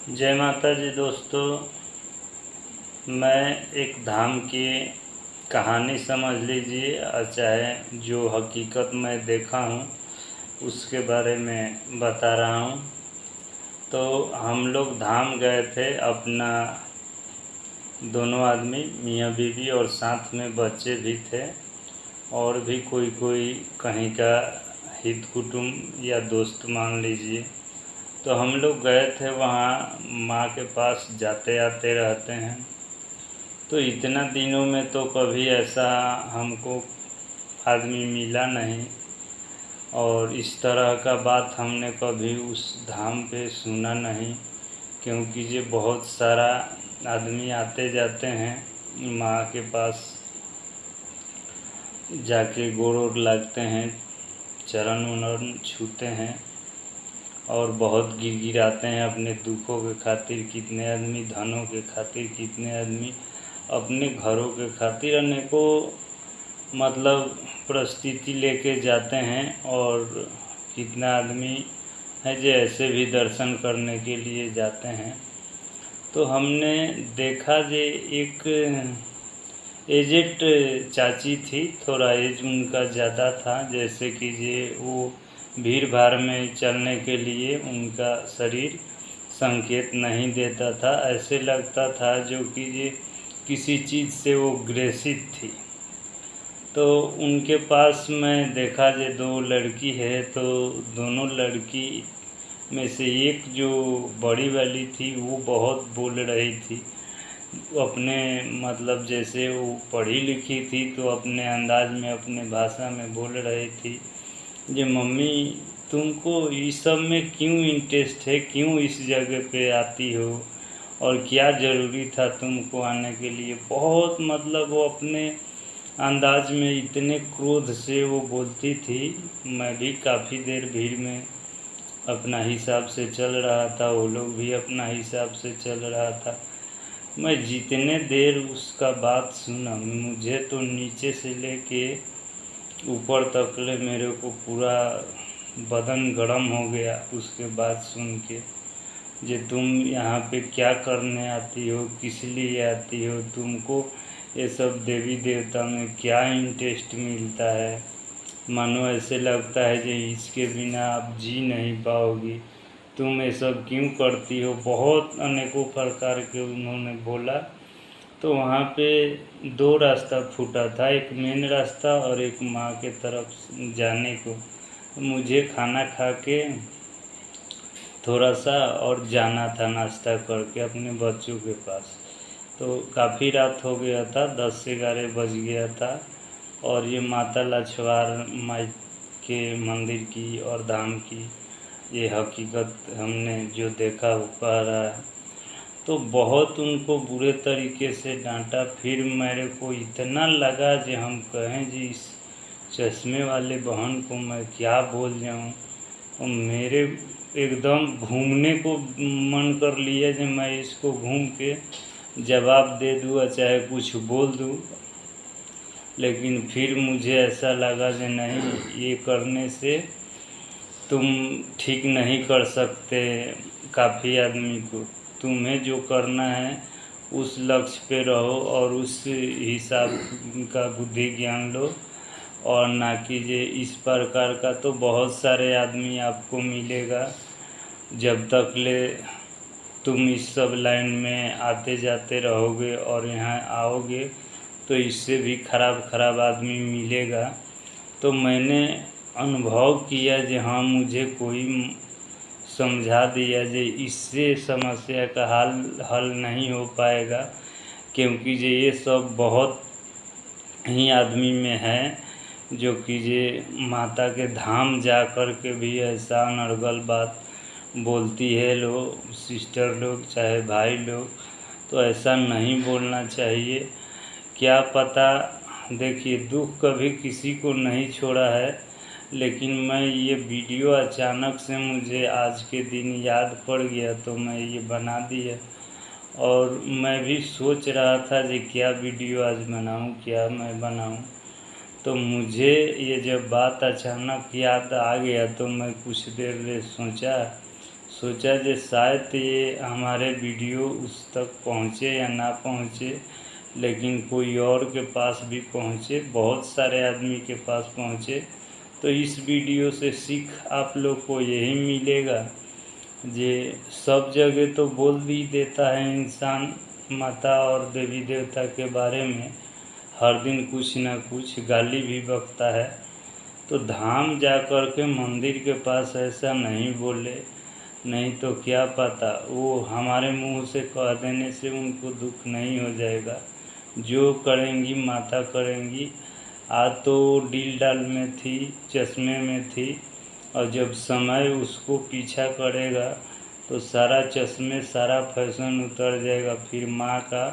जय माता जी दोस्तों। मैं एक धाम की कहानी समझ लीजिए और चाहे जो हकीकत मैं देखा हूँ उसके बारे में बता रहा हूँ। तो हम लोग धाम गए थे, अपना दोनों आदमी मियाँ बीवी और साथ में बच्चे भी थे और भी कोई कोई कहीं का हित कुटुम्ब या दोस्त मान लीजिए। तो हम लोग गए थे वहाँ, माँ के पास जाते आते रहते हैं। तो इतना दिनों में तो कभी ऐसा हमको आदमी मिला नहीं और इस तरह का बात हमने कभी उस धाम पे सुना नहीं, क्योंकि ये बहुत सारा आदमी आते जाते हैं माँ के पास जाके गोड़ वोड़ लगते हैं, चरण वरण छूते हैं और बहुत गिड़गिड़ाते हैं अपने दुखों के खातिर। कितने आदमी धनों के खातिर, कितने आदमी अपने घरों के खातिर अनेकों मतलब परिस्थिति लेके जाते हैं और कितना आदमी है जो ऐसे भी दर्शन करने के लिए जाते हैं। तो हमने देखा जे एक एजेड चाची थी, थोड़ा एज उनका ज़्यादा था, जैसे कि ये वो भीड़ भाड़ में चलने के लिए उनका शरीर संकेत नहीं देता था, ऐसे लगता था जो कि ये किसी चीज़ से वो ग्रसित थी। तो उनके पास मैं देखा जे दो लड़की है, तो दोनों लड़की में से एक जो बड़ी वाली थी वो बहुत बोल रही थी अपने, मतलब जैसे वो पढ़ी लिखी थी तो अपने अंदाज में अपने भाषा में बोल रही थी जे मम्मी तुमको इस सब में क्यों इंटरेस्ट है, क्यों इस जगह पे आती हो और क्या ज़रूरी था तुमको आने के लिए। बहुत मतलब वो अपने अंदाज में इतने क्रोध से वो बोलती थी। मैं भी काफ़ी देर भीड़ में अपना हिसाब से चल रहा था, वो लोग भी अपना हिसाब से चल रहा था। मैं जितने देर उसका बात सुना, मुझे तो नीचे से लेके ऊपर तक ले मेरे को पूरा बदन गर्म हो गया उसके बात सुन के। जे तुम यहाँ पे क्या करने आती हो, किस लिए आती हो, तुमको ये सब देवी देवता में क्या इंटरेस्ट मिलता है, मानो ऐसे लगता है कि इसके बिना आप जी नहीं पाओगी, तुम ये सब क्यों करती हो। बहुत अनेकों प्रकार के उन्होंने बोला। तो वहाँ पे दो रास्ता फूटा था, एक मेन रास्ता और एक माँ के तरफ जाने को। मुझे खाना खा के थोड़ा सा और जाना था नाश्ता करके अपने बच्चों के पास। तो काफ़ी रात हो गया था, 10 से 11 बज गया था और ये माता लछवार माई के मंदिर की और धाम की ये हकीकत हमने जो देखा वो कह रहा है। तो बहुत उनको बुरे तरीके से डांटा। फिर मेरे को इतना लगा कि हम कहें जी इस चश्मे वाले बहन को मैं क्या बोल जाऊँ, और मेरे एकदम घूमने को मन कर लिया कि मैं इसको घूम के जवाब दे दूँ और चाहे कुछ बोल दूँ। लेकिन फिर मुझे ऐसा लगा कि नहीं, ये करने से तुम ठीक नहीं कर सकते काफ़ी आदमी को। तुम्हें जो करना है उस लक्ष्य पे रहो और उस हिसाब का बुद्धि ज्ञान लो, और ना कि ये इस प्रकार का। तो बहुत सारे आदमी आपको मिलेगा, जब तक ले तुम इस सब लाइन में आते जाते रहोगे और यहाँ आओगे तो इससे भी ख़राब आदमी मिलेगा। तो मैंने अनुभव किया कि हाँ, मुझे कोई समझा दिया कि इससे समस्या का हल नहीं हो पाएगा, क्योंकि ये सब बहुत ही आदमी में है जो कि ये माता के धाम जा कर के भी ऐसा अनर्गल बात बोलती है लोग, सिस्टर लोग चाहे भाई लोग। तो ऐसा नहीं बोलना चाहिए। क्या पता, देखिए दुख कभी किसी को नहीं छोड़ा है, लेकिन मैं ये वीडियो अचानक से मुझे आज के दिन याद पड़ गया तो मैं ये बना दिया। और मैं भी सोच रहा था कि क्या वीडियो आज बनाऊं, क्या मैं बनाऊं। तो मुझे ये जब बात अचानक याद आ गया तो मैं कुछ देर सोचा, सोचा जे शायद ये हमारे वीडियो उस तक पहुँचे या ना पहुँचे, लेकिन कोई और के पास भी पहुँचे, बहुत सारे आदमी के पास पहुँचे। तो इस वीडियो से सीख आप लोग को यही मिलेगा जे सब जगह तो बोल भी देता है इंसान माता और देवी देवता के बारे में, हर दिन कुछ ना कुछ गाली भी बकता है। तो धाम जा कर के मंदिर के पास ऐसा नहीं बोले, नहीं तो क्या पता वो हमारे मुंह से कह देने से उनको दुख नहीं हो जाएगा। जो करेंगी माता करेंगी। आज तो डील डाल में थी, चश्मे में थी, और जब समय उसको पीछा करेगा तो सारा चश्मे सारा फैशन उतर जाएगा। फिर माँ का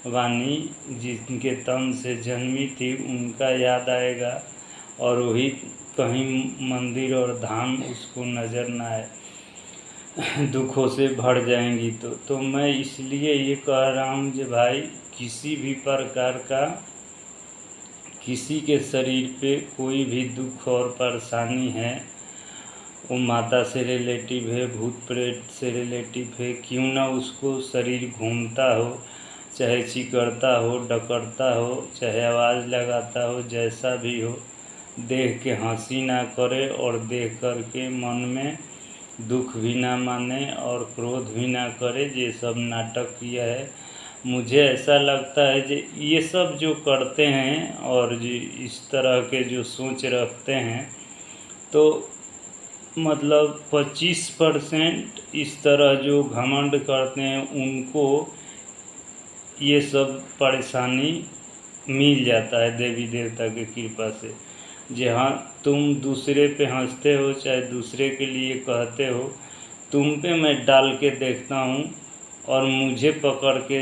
वाणी जिनके तन से जन्मी थी उनका याद आएगा, और वही कहीं मंदिर और धाम उसको नज़र ना आए, दुखों से भर जाएंगी। तो मैं इसलिए ये कह रहा हूँ कि भाई किसी भी प्रकार का किसी के शरीर पे कोई भी दुख और परेशानी है, वो माता से रिलेटिव है, भूत प्रेत से रिलेटिव है, क्यों ना उसको शरीर घूमता हो, चाहे चिकरता हो, डकरता हो, चाहे आवाज़ लगाता हो, जैसा भी हो, देख के हंसी ना करे और देख कर के मन में दुख भी ना माने और क्रोध भी ना करे। ये सब नाटक किया है। मुझे ऐसा लगता है कि ये सब जो करते हैं और जो इस तरह के जो सोच रखते हैं, तो मतलब 25% इस तरह जो घमंड करते हैं उनको ये सब परेशानी मिल जाता है देवी देवता की कृपा से। जी हाँ, तुम दूसरे पे हंसते हो, चाहे दूसरे के लिए कहते हो, तुम पे मैं डाल के देखता हूँ और मुझे पकड़ के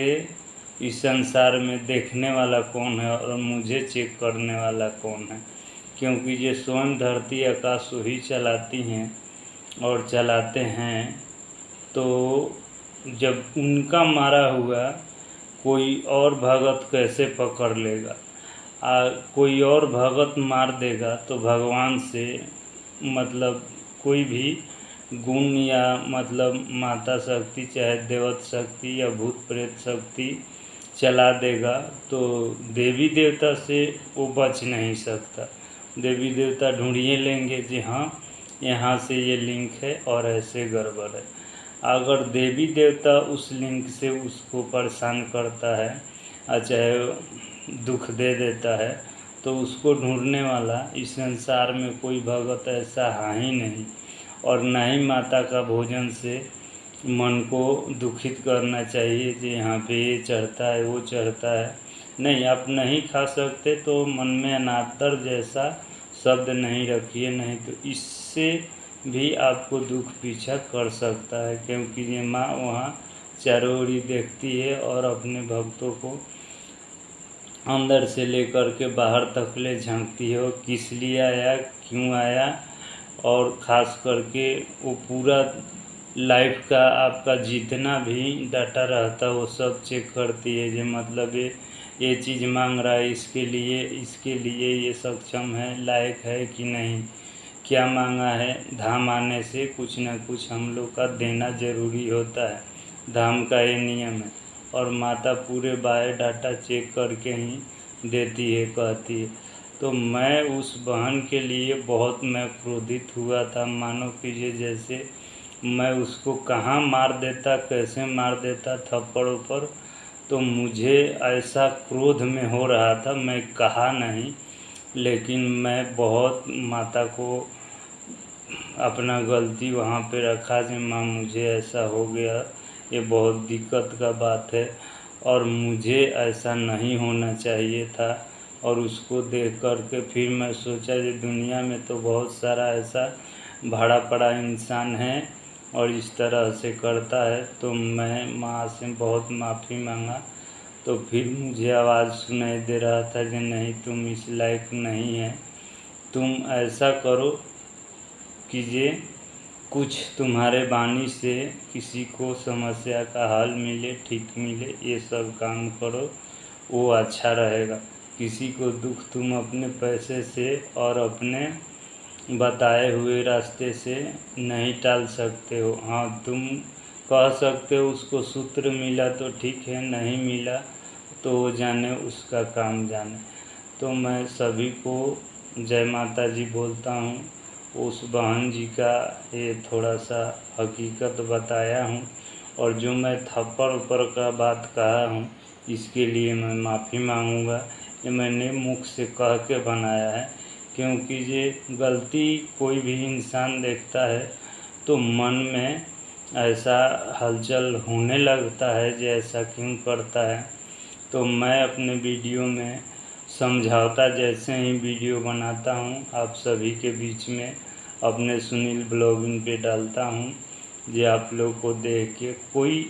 इस संसार में देखने वाला कौन है और मुझे चेक करने वाला कौन है। क्योंकि ये स्वयं धरती आकाश वही चलाती हैं और चलाते हैं। तो जब उनका मारा हुआ कोई और भगत कैसे पकड़ लेगा? कोई और भगत मार देगा तो भगवान से मतलब कोई भी गुण या मतलब माता शक्ति, चाहे देवत शक्ति या भूत प्रेत शक्ति चला देगा, तो देवी देवता से वो बच नहीं सकता। देवी देवता ढूंढिए लेंगे जी हाँ यहाँ से ये लिंक है और ऐसे गड़बड़ है। अगर देवी देवता उस लिंक से उसको परेशान करता है, चाहे दुख दे देता है, तो उसको ढूंढने वाला इस संसार में कोई भगत ऐसा है ही नहीं। और ना ही माता का भोजन से मन को दुखित करना चाहिए कि यहाँ पे ये चढ़ता है वो चढ़ता है। नहीं, आप नहीं खा सकते तो मन में अनादर जैसा शब्द नहीं रखिए, नहीं तो इससे भी आपको दुख पीछा कर सकता है। क्योंकि ये माँ वहाँ चारों ओर देखती है और अपने भक्तों को अंदर से लेकर के बाहर तक ले झांकती है, वो किस लिए आया, क्यों आया, और ख़ास करके वो पूरा लाइफ का आपका जितना भी डाटा रहता है वो सब चेक करती है। जो मतलब ये चीज़ मांग रहा है, इसके लिए ये सक्षम है, लायक है कि नहीं, क्या मांगा है। धाम आने से कुछ ना कुछ हम लोग का देना ज़रूरी होता है, धाम का ये नियम है। और माता पूरे बायोडाटा चेक करके ही देती है, कहती है। तो मैं उस बहन के लिए बहुत मैं क्रोधित हुआ था, मानो कीजिए जैसे मैं उसको कहाँ मार देता, कैसे मार देता थप्पड़ों पर। तो मुझे ऐसा क्रोध में हो रहा था, मैं कहा नहीं, लेकिन मैं बहुत माता को अपना गलती वहाँ पे रखा कि माँ मुझे ऐसा हो गया, ये बहुत दिक्कत का बात है और मुझे ऐसा नहीं होना चाहिए था। और उसको देख कर के फिर मैं सोचा कि दुनिया में तो बहुत सारा ऐसा भाड़ा पड़ा इंसान है और इस तरह से करता है। तो मैं माँ से बहुत माफ़ी मांगा। तो फिर मुझे आवाज़ सुनाई दे रहा था कि नहीं, तुम इस लायक नहीं है, तुम ऐसा करो कीजिए, कुछ तुम्हारे वाणी से किसी को समस्या का हल मिले, ठीक मिले, ये सब काम करो, वो अच्छा रहेगा। किसी को दुख तुम अपने पैसे से और अपने बताए हुए रास्ते से नहीं टाल सकते हो। हाँ, तुम कह सकते हो उसको सूत्र मिला तो ठीक है, नहीं मिला तो वो जाने, उसका काम जाने। तो मैं सभी को जय माता जी बोलता हूँ। उस बहन जी का ये थोड़ा सा हकीकत बताया हूँ, और जो मैं थप्पड़ ऊपर का बात कहा हूँ इसके लिए मैं माफ़ी मांगूंगा। ये मैंने मुख से कह के बनाया है, क्योंकि ये गलती कोई भी इंसान देखता है तो मन में ऐसा हलचल होने लगता है, जो ऐसा क्यों करता है। तो मैं अपने वीडियो में समझाता जैसे ही वीडियो बनाता हूँ, आप सभी के बीच में अपने सुनील ब्लॉगिंग पे डालता हूँ, जो आप लोग को देख के कोई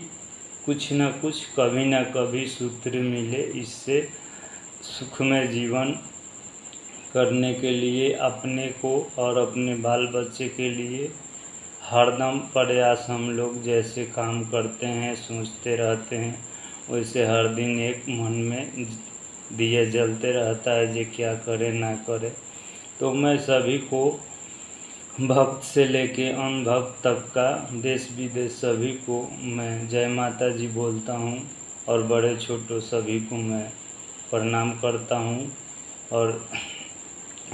कुछ न कुछ कभी न कभी सूत्र मिले, इससे सुखमय जीवन करने के लिए अपने को और अपने बाल बच्चे के लिए हरदम प्रयास हम लोग जैसे काम करते हैं, सोचते रहते हैं, वैसे हर दिन एक मन में दिया जलते रहता है, जे क्या करे ना करे। तो मैं सभी को, भक्त से लेके अनभक्त तक का, देश विदेश सभी को मैं जय माता जी बोलता हूँ, और बड़े छोटों सभी को मैं प्रणाम करता हूँ और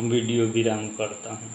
वीडियो विराम करता हूँ।